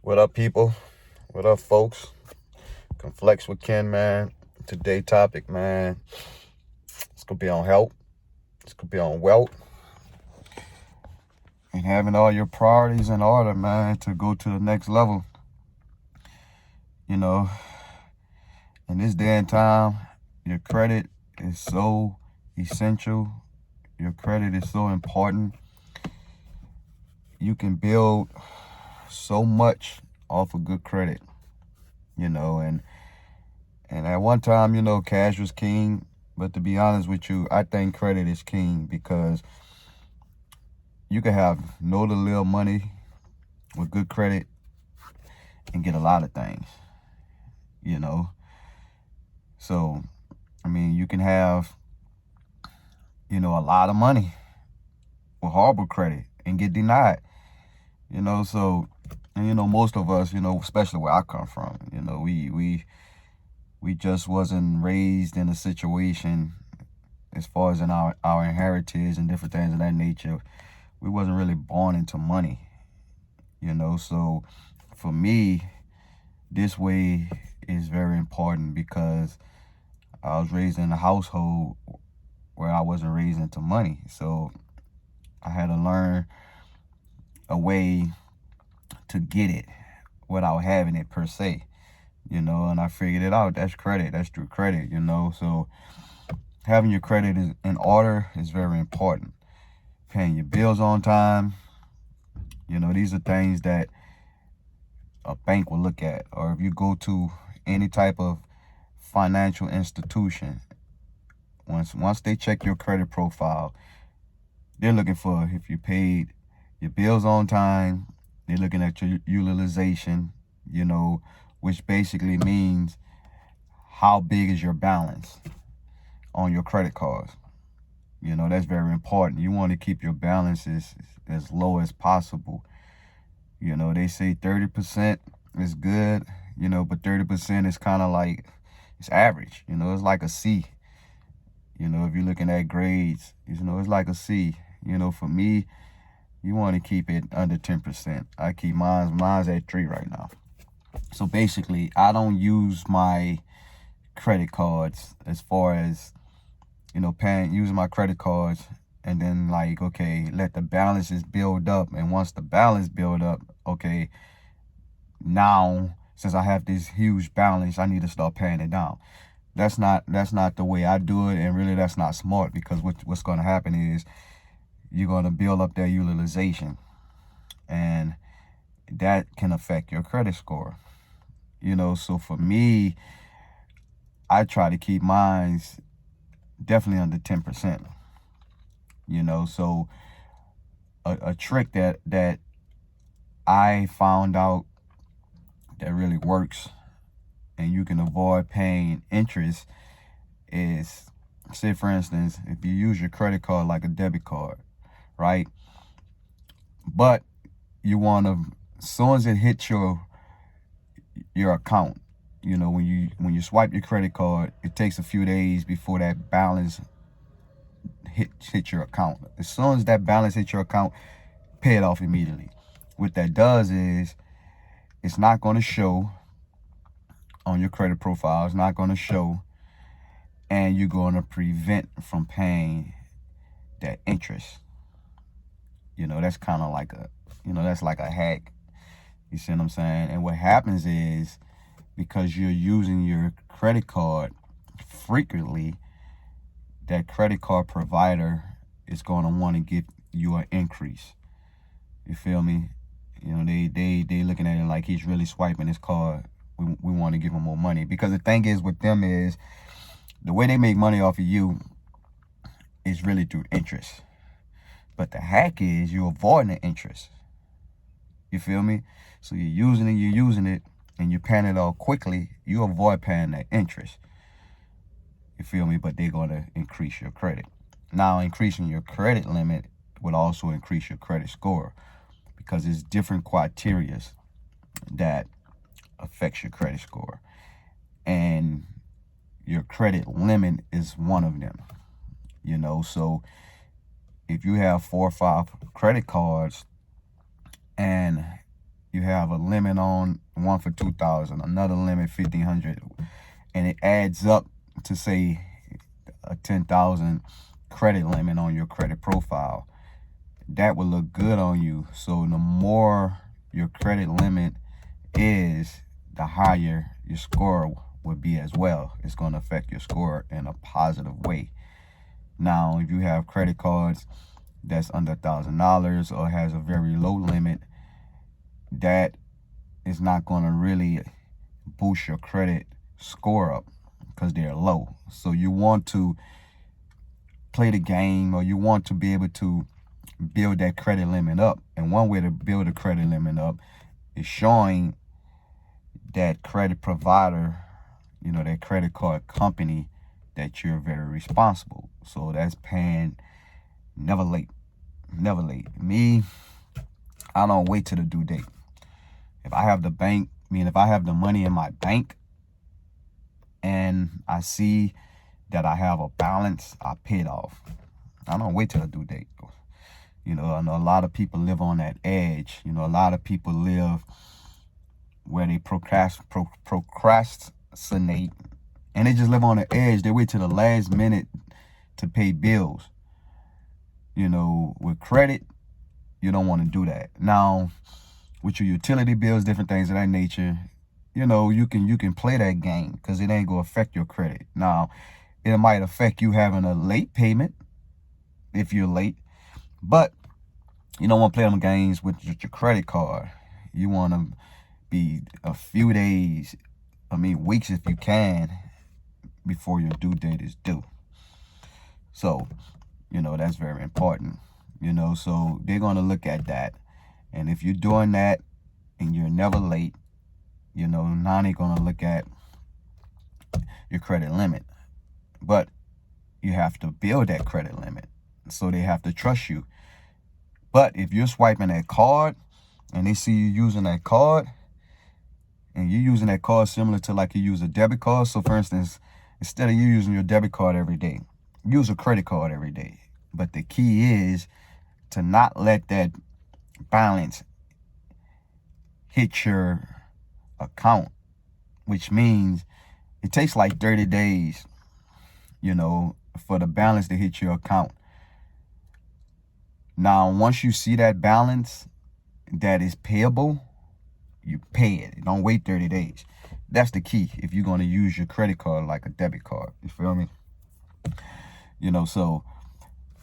What up, people? What up, folks? Conflex with Ken, man. Today topic, man. It's gonna be on health. It's gonna be on wealth and having all your priorities in order, man, to go to the next level. You know, in this day and time, your credit is so essential. Your credit is so important. You can build so much off of good credit. And at one time, cash was king. But to be honest with you, I think credit is king because you can have no to little money with good credit and get a lot of things, you know. So, you can have, a lot of money with horrible credit and get denied, So, and most of us, especially where I come from, we just wasn't raised in a situation as far as in our inheritance and different things of that nature. We wasn't really born into money, So for me, this way is very important because I was raised in a household where I wasn't raised into money. So I had to learn a way to get it without having it per se, and I figured it out. That's credit. That's through credit, So having your credit in order is very important. Paying your bills on time, these are things that a bank will look at. Or if you go to any type of financial institution, once they check your credit profile, they're looking for if you paid your bills on time. They're looking at your utilization, which basically means how big is your balance on your credit cards. That's very important. You want to keep your balances as low as possible. They say 30% is good, but 30% is kind of like, it's average. It's like a C. If you're looking at grades, it's like a C. For me, you want to keep it under 10%. I keep mine's at 3 right now. So basically, I don't use my credit cards as far as, using my credit cards and then like, okay, let the balances build up. And once the balance build up, okay, now since I have this huge balance, I need to start paying it down. That's not the way I do it, and really that's not smart because what's going to happen is you're going to build up that utilization, and that can affect your credit score. So for me, I try to keep mine definitely under 10%. So a trick that I found out that really works and you can avoid paying interest is, say for instance, if you use your credit card like a debit card, right? But you want to, as soon as it hits your account, when you swipe your credit card, it takes a few days before that balance hit your account. As soon as that balance hits your account, pay it off immediately. What that does is it's not going to show on your credit profile. It's not going to show, and you're going to prevent from paying that interest. That's kind of like that's like a hack. You see what I'm saying? And what happens is, because you're using your credit card frequently, that credit card provider is going to want to give you an increase. You feel me? They looking at it like he's really swiping his card. We want to give him more money, because the thing is with them is the way they make money off of you is really through interest. But the hack is you're avoiding the interest. You feel me? So you're using it, and you're paying it off quickly. You avoid paying that interest. You feel me? But they're going to increase your credit. Now, increasing your credit limit would also increase your credit score, because it's different criteria that affects your credit score. And your credit limit is one of them. So if you have 4 or 5 credit cards and You have a limit on one for 2,000, another limit 1,500, and it adds up to say a 10,000 credit limit on your credit profile. That would look good on you. So the more your credit limit is, the higher your score would be as well. It's going to affect your score in a positive way. Now, if you have credit cards that's under $1,000 or has a very low limit, that is not going to really boost your credit score up because they're low. So you want to play the game, or you want to be able to build that credit limit up. And one way to build a credit limit up is showing that credit provider, that credit card company, that you're very responsible. So that's paying never late. Never late. Me, I don't wait till the due date. If I have if I have the money in my bank and I see that I have a balance, I pay it off. I don't wait till the due date. I know a lot of people live on that edge. A lot of people live where they procrastinate, and they just live on the edge. They wait till the last minute to pay bills. With credit, you don't want to do that. Now, with your utility bills, different things of that nature, you can play that game because it ain't going to affect your credit. Now, it might affect you having a late payment if you're late, but you don't want to play them games with your credit card. You want to be a few days, weeks if you can, before your due date is due. So, that's very important. So they're going to look at that. And if you're doing that and you're never late, now they're going to look at your credit limit. But you have to build that credit limit. So they have to trust you. But if you're swiping that card and they see you using that card, and you're using that card similar to like you use a debit card. So for instance, instead of you using your debit card every day, use a credit card every day. But the key is to not let that balance hit your account, which means it takes like 30 days, for the balance to hit your account. Now, once you see that balance that is payable, you pay it. Don't wait 30 days. That's the key if you're going to use your credit card like a debit card. You feel me? So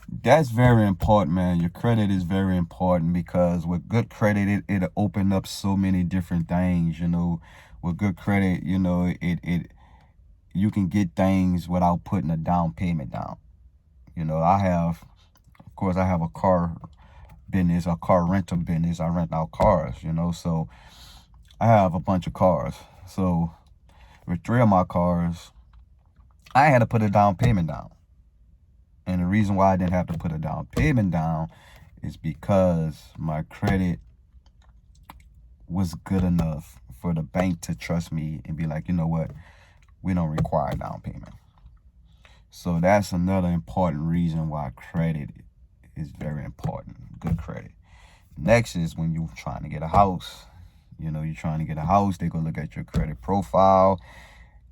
that's very important, man. Your credit is very important because with good credit, it'll open up so many different things. With good credit, you can get things without putting a down payment down. I have a car business, a car rental business. I rent out cars, so I have a bunch of cars. So with 3 of my cars, I had to put a down payment down. And the reason why I didn't have to put a down payment down is because my credit was good enough for the bank to trust me and be like, you know what, we don't require down payment. So that's another important reason why credit is very important, good credit. Next is when you're trying to get a house. You're trying to get a house, they go look at your credit profile.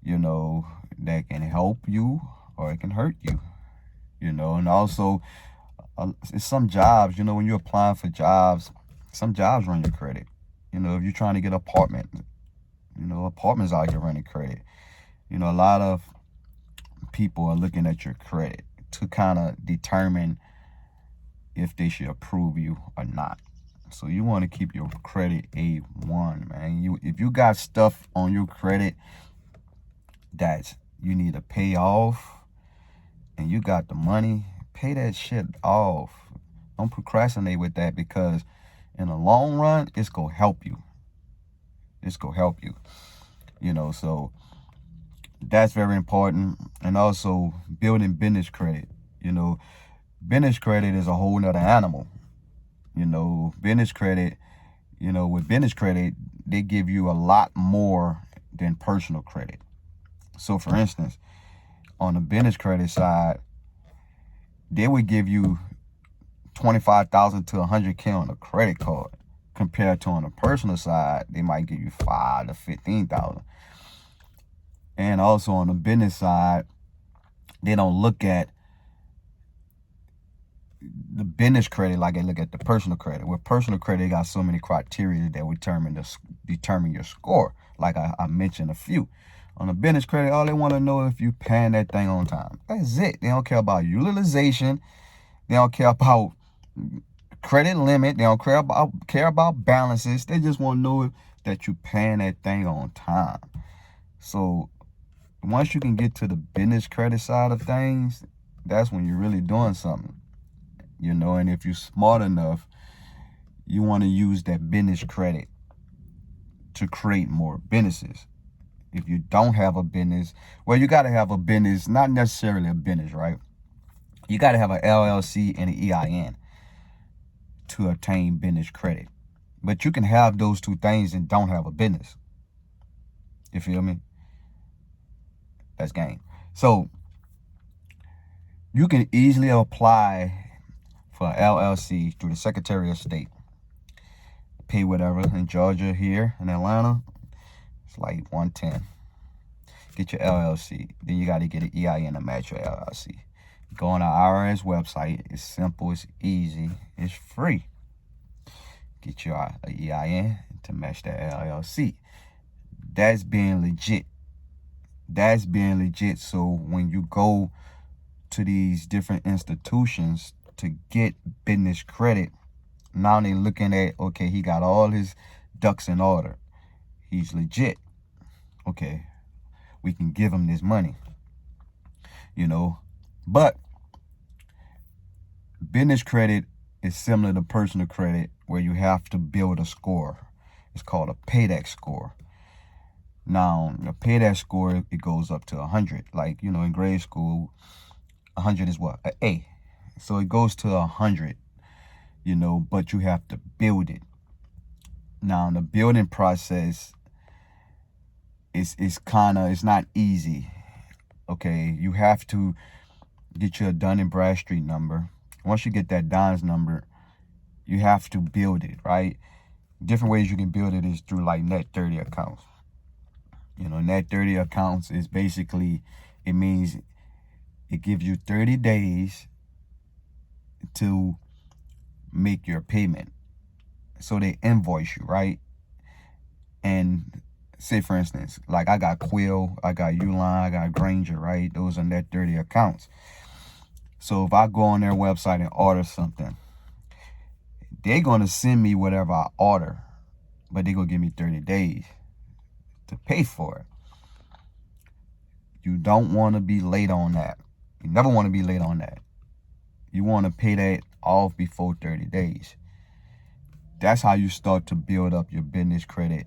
That can help you or it can hurt you. And also some jobs, when you're applying for jobs, some jobs run your credit. If you're trying to get an apartment, apartments out here running credit. A lot of people are looking at your credit to kind of determine if they should approve you or not. So you want to keep your credit A1, man. If you got stuff on your credit that you need to pay off and you got the money, pay that shit off. Don't procrastinate with that because in the long run, it's going to help you. It's going to help you. So that's very important. And also building business credit. Business credit is a whole nother animal. Business credit, with business credit, they give you a lot more than personal credit. So for instance, on the business credit side, they would give you $25,000 to $100K on a credit card. compared to on the personal side, they might give you 5 to 15,000. And also on the business side, they don't look at the business credit like they look at the personal credit. With personal credit, they got so many criteria that determine your score. Like I mentioned a few. On the business credit, all they want to know if you paying that thing on time. That's it. They don't care about utilization. They don't care about credit limit. They don't care about balances. They just want to know that you paying that thing on time. So once you can get to the business credit side of things, that's when you're really doing something. And if you're smart enough, you want to use that business credit to create more businesses. If you don't have a business, well, you got to have a business, not necessarily a business, right? You got to have an LLC and an EIN to obtain business credit. But you can have those two things and don't have a business. You feel me? That's game. So you can easily apply for LLC through the Secretary of State. Pay whatever. In Georgia, here in Atlanta, it's like $110. Get your LLC. Then you got to get an EIN to match your LLC. Go on the IRS website. It's simple. It's easy. It's free. Get your EIN to match that LLC. That's being legit. That's being legit. So when you go to these different institutions to get business credit, now they're looking at, okay, he got all his ducks in order. He's legit. Okay, we can give him this money. But business credit is similar to personal credit, where you have to build a score. It's called a payback score. Now, a payback score, it goes up to 100. Like, in grade school, 100 is what? An A. So it goes to 100, but you have to build it. Now, the building process it's not easy. Okay, you have to get your Dun & Bradstreet number. Once you get that DONS number, you have to build it, right? Different ways you can build it is through like net 30 accounts. Net 30 accounts is basically, it means it gives you 30 days to make your payment. So they invoice you, right? And say, for instance, like I got Quill, I got Uline, I got Granger, right? Those are net 30 accounts. So if I go on their website and order something, they're going to send me whatever I order, but they're going to give me 30 days to pay for it. You don't want to be late on that. You never want to be late on that. You want to pay that off before 30 days. That's how you start to build up your business credit,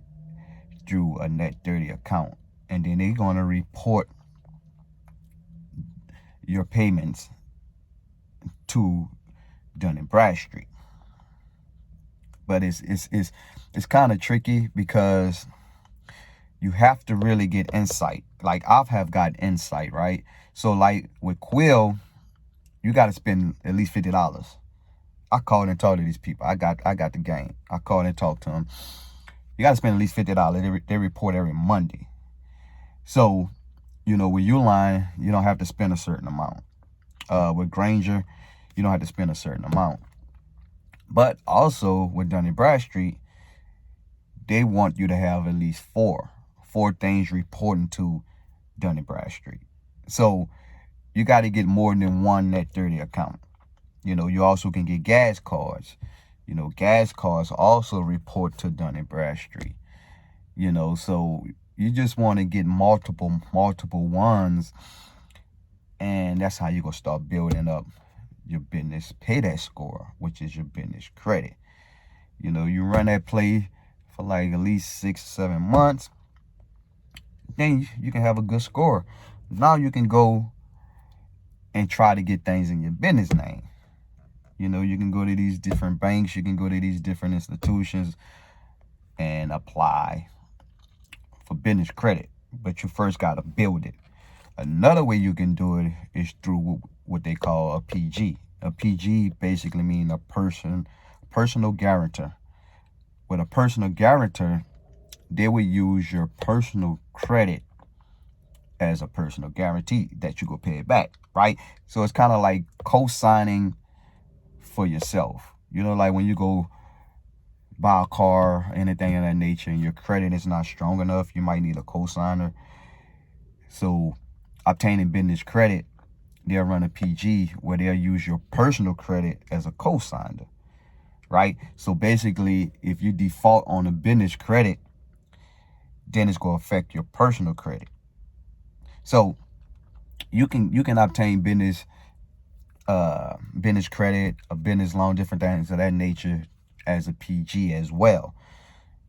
through a net 30 account. And then they're going to report your payments to Dun & Bradstreet. But it's kind of tricky because you have to really get insight. Like I have got insight, right? So like with Quill, you got to spend at least $50. I called and talked to these people. I got the game. I called and talked to them. You got to spend at least $50. They report every Monday. So, with Uline, you don't have to spend a certain amount. With Granger, you don't have to spend a certain amount. But also with Dun & Bradstreet, they want you to have at least four things reporting to Dun & Bradstreet. So you got to get more than one net 30 account. You also can get gas cards. Gas cards also report to Dun & Bradstreet. So you just want to get multiple ones, and that's how you're going to start building up your business payback score, which is your business credit. You run that play for like at least 6-7 months, then you can have a good score. Now you can go and try to get things in your business name. You can go to these different banks, you can go to these different institutions and apply for business credit, but you first got to build it. Another way you can do it is through what they call a PG. A PG basically means a personal guarantor. With a personal guarantor, they will use your personal credit as a personal guarantee that you go pay it back, right? So it's kind of like co-signing for yourself. You know, like when you go buy a car, anything of that nature, and your credit is not strong enough, you might need a co-signer. So obtaining business credit, they'll run a PG where they'll use your personal credit as a co-signer, right? So basically, if you default on the business credit, then it's going to affect your personal credit. So you can obtain business credit, a business loan, different things of that nature as a PG as well.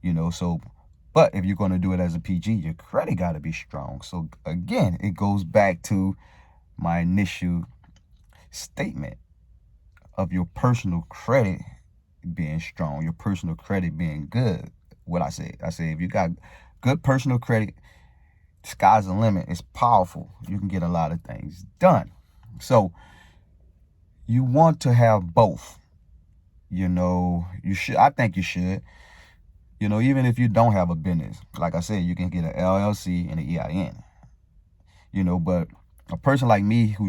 You know, so but if you're going to do it as a PG, your credit got to be strong. So again, it goes back to my initial statement of your personal credit being strong, your personal credit being good. What I say if you got good personal credit, sky's the limit. It's powerful. You can get a lot of things done. So you want to have both. You know, you should. I think you should. You know, even if you don't have a business, like I said, you can get an LLC and an EIN. You know, but a person like me who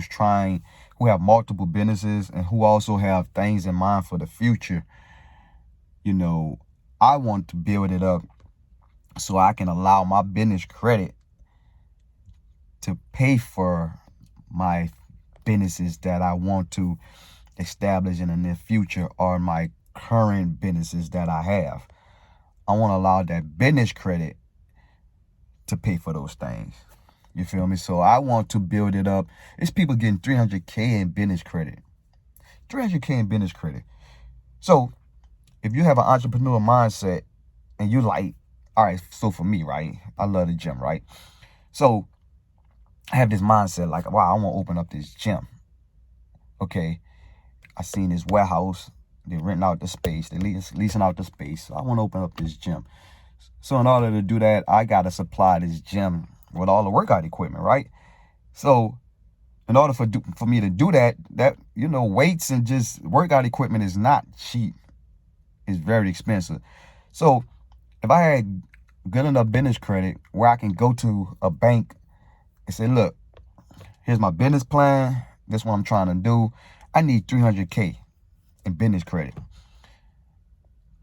have multiple businesses and who also have things in mind for the future, you know, I want to build it up so I can allow my business credit to pay for my businesses that I want to establish in the near future, or my current businesses that I have. I want to allow that business credit to pay for those things. You feel me? So I want to build it up. It's people getting $300K in business credit. $300K in business credit. So if you have an entrepreneur mindset and you like, all right, so for me, right, I love the gym, right? So I have this mindset like, wow, I want to open up this gym. Okay, I seen this warehouse. They're renting out the space. They're leasing out the space. So I want to open up this gym. So in order to do that, I got to supply this gym with all the workout equipment, right? So in order for me to do that, you know, weights and just workout equipment is not cheap. It's very expensive. So if I had good enough business credit where I can go to a bank and say, look, here's my business plan. This is what I'm trying to do. I need $300K in business credit.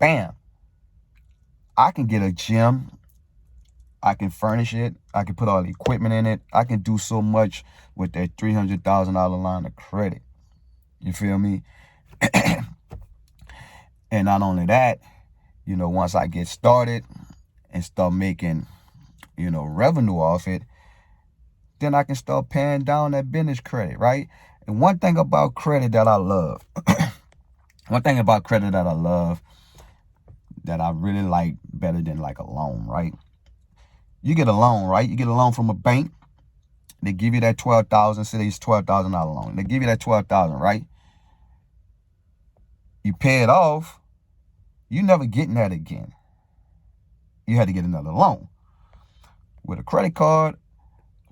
Bam. I can get a gym. I can furnish it. I can put all the equipment in it. I can do so much with that $300,000 line of credit. You feel me? And not only that, you know, once I get started and start making, you know, revenue off it, then I can start paying down that business credit, right? And one thing about credit that I love, that I really like better than like a loan, right? You get a loan, right? You get a loan from a bank. They give you that $12,000, say it's $12,000 loan. They give you that $12,000, right? You pay it off, you never getting that again. You had to get another loan. With a credit card,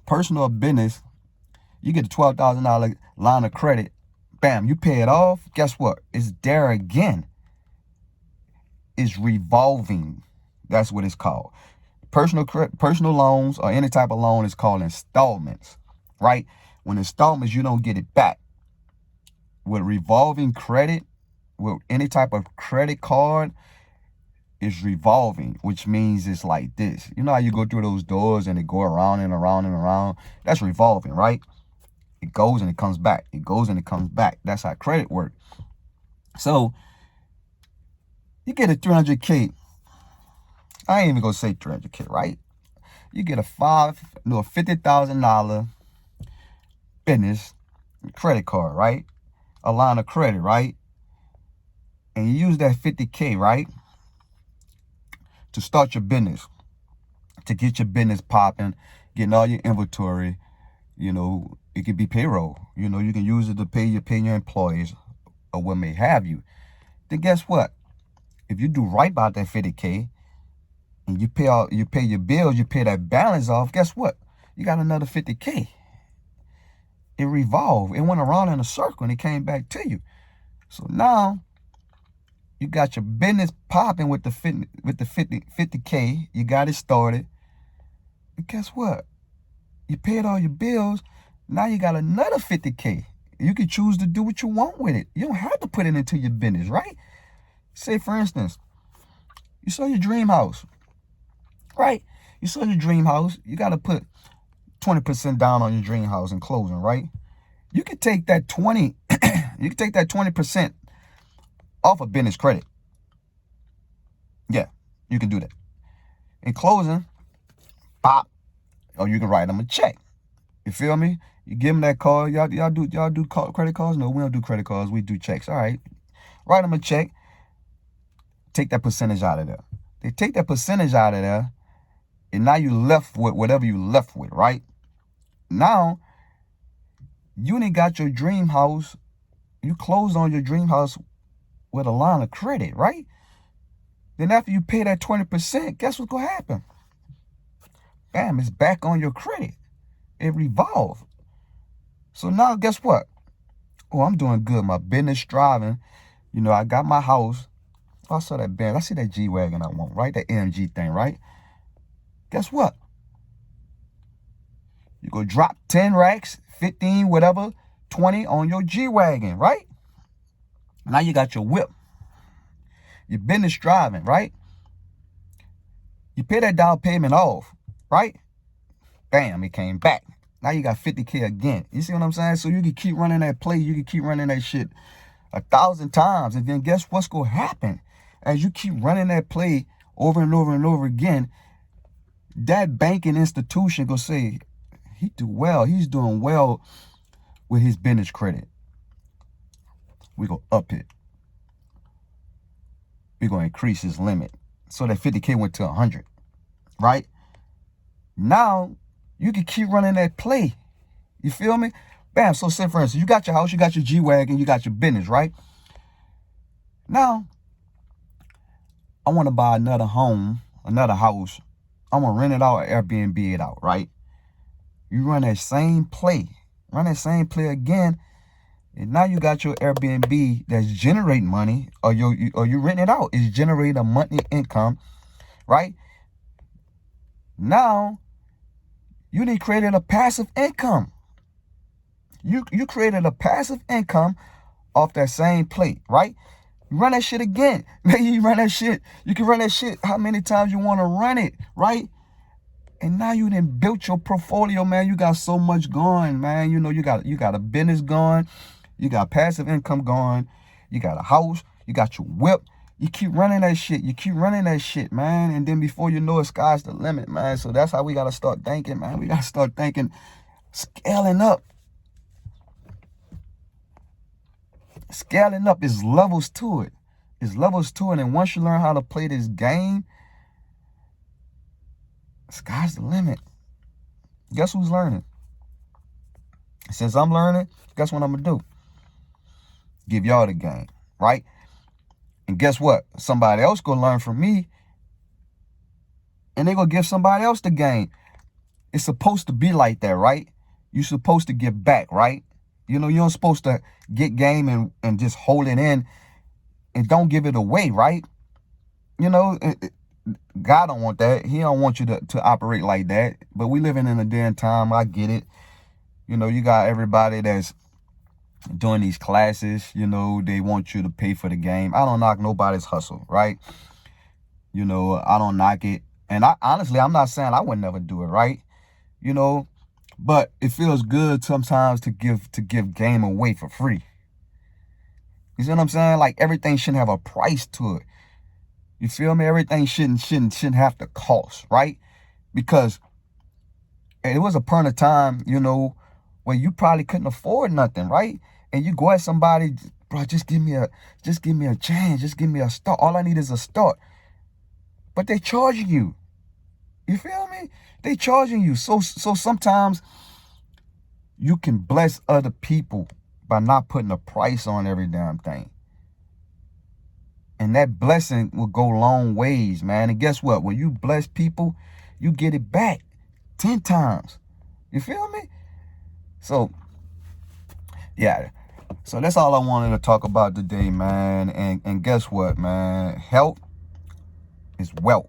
personal or business, you get a $12,000 line of credit. Bam, you pay it off. Guess what? It's there again. It's revolving. That's what it's called. Personal loans or any type of loan is called installments, right? When installments, you don't get it back. With revolving credit, with any type of credit card, is revolving, which means it's like this. You know how you go through those doors and they go around and around and around? That's revolving, right? It goes and it comes back. It goes and it comes back. That's how credit works. So you get a $300K. I ain't even gonna say $300K, right? You get a $50,000 business credit card, right? A line of credit, right? And you use that $50K, right, to start your business, to get your business popping, getting all your inventory. You know, it could be payroll. You know, you can use it to pay your employees or what may have you. Then guess what? If you do right by that $50K and you pay your bills, you pay that balance off, guess what? You got another $50K. It revolved. It went around in a circle and it came back to you. So now You got your business popping with the 50K. You got it started. And guess what? You paid all your bills. Now you got another 50K. You can choose to do what you want with it. You don't have to put it into your business, right? Say, for instance, you saw your dream house, right? You saw your dream house. You got to put 20% down on your dream house in closing, right? You can take that 20, you can take that 20% off of business credit. Yeah, you can do that. In closing, pop, or you can write them a check. You feel me? You give them that card. Y'all do credit cards? No, we don't do credit cards. We do checks. All right. Write them a check. Take that percentage out of there. They take that percentage out of there, and now you left with whatever you left with, right? Now, you ain't got your dream house. You closed on your dream house with a line of credit, right? Then after you pay that 20%, guess what's going to happen? Bam, it's back on your credit. It revolved. So now guess what? Oh, I'm doing good. My business thriving. You know, I got my house. Oh, I saw that Benz. I see that G-Wagon I want, right? That AMG thing, right? Guess what? You go drop 10 racks, 15, whatever, 20 on your G-Wagon, right? Now you got your whip. Your business thriving, right? You pay that down payment off, right? Bam, it came back. Now you got 50K again. You see what I'm saying? So you can keep running that play. You can keep running that shit 1,000 times. And then guess what's going to happen? As you keep running that play over and over and over again, that banking institution going to say, he do well. He's doing well with his business credit. We go up it. We're going to increase his limit. So that 50K went to 100, right? Now, you can keep running that play. You feel me? Bam. So say, for instance, you got your house, you got your G-Wagon, you got your business, right? Now, I want to buy another home, another house. I want to rent it out or Airbnb it out, right? You run that same play. Run that same play again. And now you got your Airbnb that's generating money, or you rent it out. It's generating a monthly income, right? Now, you done created a passive income. You created a passive income off that same plate, right? You run that shit again. You run that shit. You can run that shit how many times you want to run it, right? And now you done built your portfolio, man. You got so much going, man. You know, you got a business going. You got passive income going. You got a house. You got your whip. You keep running that shit. You keep running that shit, man. And then before you know it, sky's the limit, man. So that's how we got to start thinking, man. We got to start thinking scaling up. Scaling up is levels to it. It's levels to it. And once you learn how to play this game, sky's the limit. Guess who's learning? Since I'm learning, guess what I'm going to do? Give y'all the game, right? And guess what? Somebody else going to learn from me, and they going to give somebody else the game. It's supposed to be like that, right? You're supposed to give back, right? You know, you're supposed to get game and just hold it in and don't give it away, right? You know, God don't want that. He don't want you to operate like that. But we living in a day and time. I get it. You know, you got everybody that's doing these classes. You know, they want you to pay for the game. I don't knock nobody's hustle, right? You know, I don't knock it. And honestly, I'm not saying I would never do it, right? You know, but it feels good sometimes to give game away for free. You see what I'm saying? Like, everything shouldn't have a price to it. You feel me? Everything shouldn't have to cost, right? Because it was a point of time, you know, where you probably couldn't afford nothing, right? And you go at somebody, bro, just give me a chance, just give me a start. All I need is a start. But they charging you. You feel me? They charging you. So sometimes you can bless other people by not putting a price on every damn thing. And that blessing will go long ways, man. And guess what? When you bless people, you get it back 10 times. You feel me? So, yeah, So that's all I wanted to talk about today, man. And guess what, man? Health is wealth.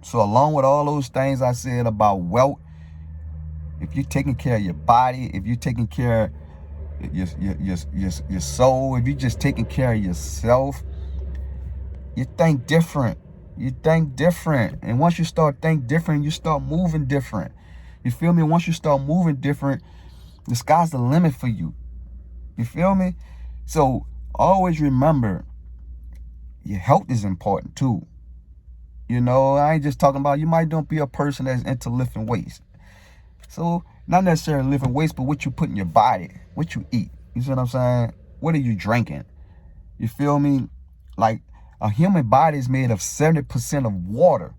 So along with all those things I said about wealth, if you're taking care of your body, if you're taking care of your soul, if you're just taking care of yourself, you think different. You think different. And once you start think different, you start moving different. You feel me? Once you start moving different, the sky's the limit for you. You feel me? So always remember, your health is important too. You know, I ain't just talking about, you might don't be a person that's into lifting weights. So not necessarily lifting weights, but what you put in your body, what you eat. You see what I'm saying? What are you drinking? You feel me? Like, a human body is made of 70% of water.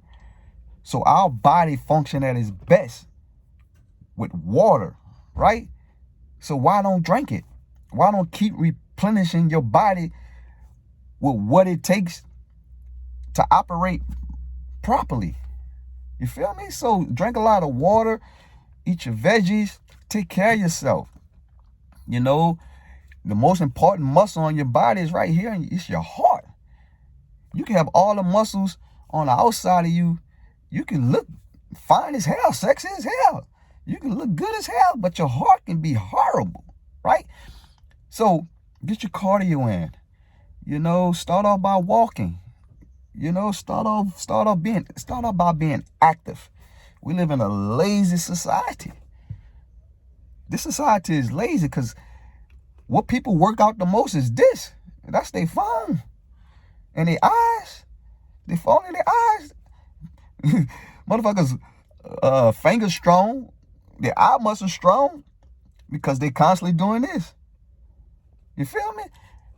So our body function at its best with water, right? So why don't drink it? Why don't keep replenishing your body with what it takes to operate properly? You feel me? So drink a lot of water, eat your veggies, take care of yourself. You know, the most important muscle on your body is right here, and it's your heart. You can have all the muscles on the outside of you. You can look fine as hell, sexy as hell. You can look good as hell, but your heart can be horrible, right? So get your cardio in. You know, start off by walking. You know, start off by being active. We live in a lazy society. This society is lazy because what people work out the most is this. That's their phone. And their eyes. Their phone in their eyes. Motherfuckers fingers strong. Their eye muscles strong because they constantly doing this. You feel me?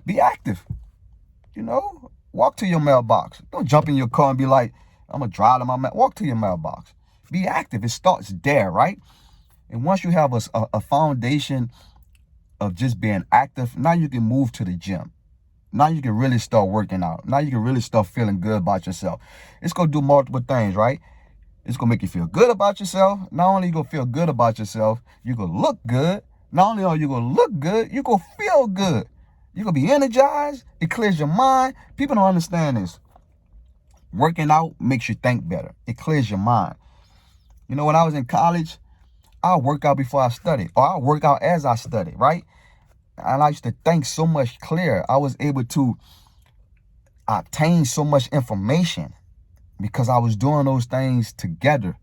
Be active. You know, walk to your mailbox. Don't jump in your car and be like, I'm going to drive to my mailbox. Walk to your mailbox. Be active. It starts there, right? And once you have a foundation of just being active, now you can move to the gym. Now you can really start working out. Now you can really start feeling good about yourself. It's going to do multiple things, right? It's going to make you feel good about yourself. Not only you going to feel good about yourself, you're going to look good. Not only are you going to look good, you're going to feel good. You're going to be energized. It clears your mind. People don't understand this. Working out makes you think better. It clears your mind. You know, when I was in college, I'll work out before I study, or I'll work out as I study, right? And I used to think so much clearer. I was able to obtain so much information because I was doing those things together.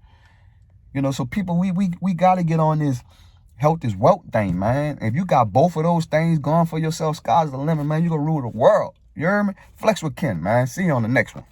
You know, so people, we got to get on this health is wealth thing, man. If you got both of those things going for yourself, sky's the limit, man. You're going to rule the world. You hear me? Flex with Ken, man. See you on the next one.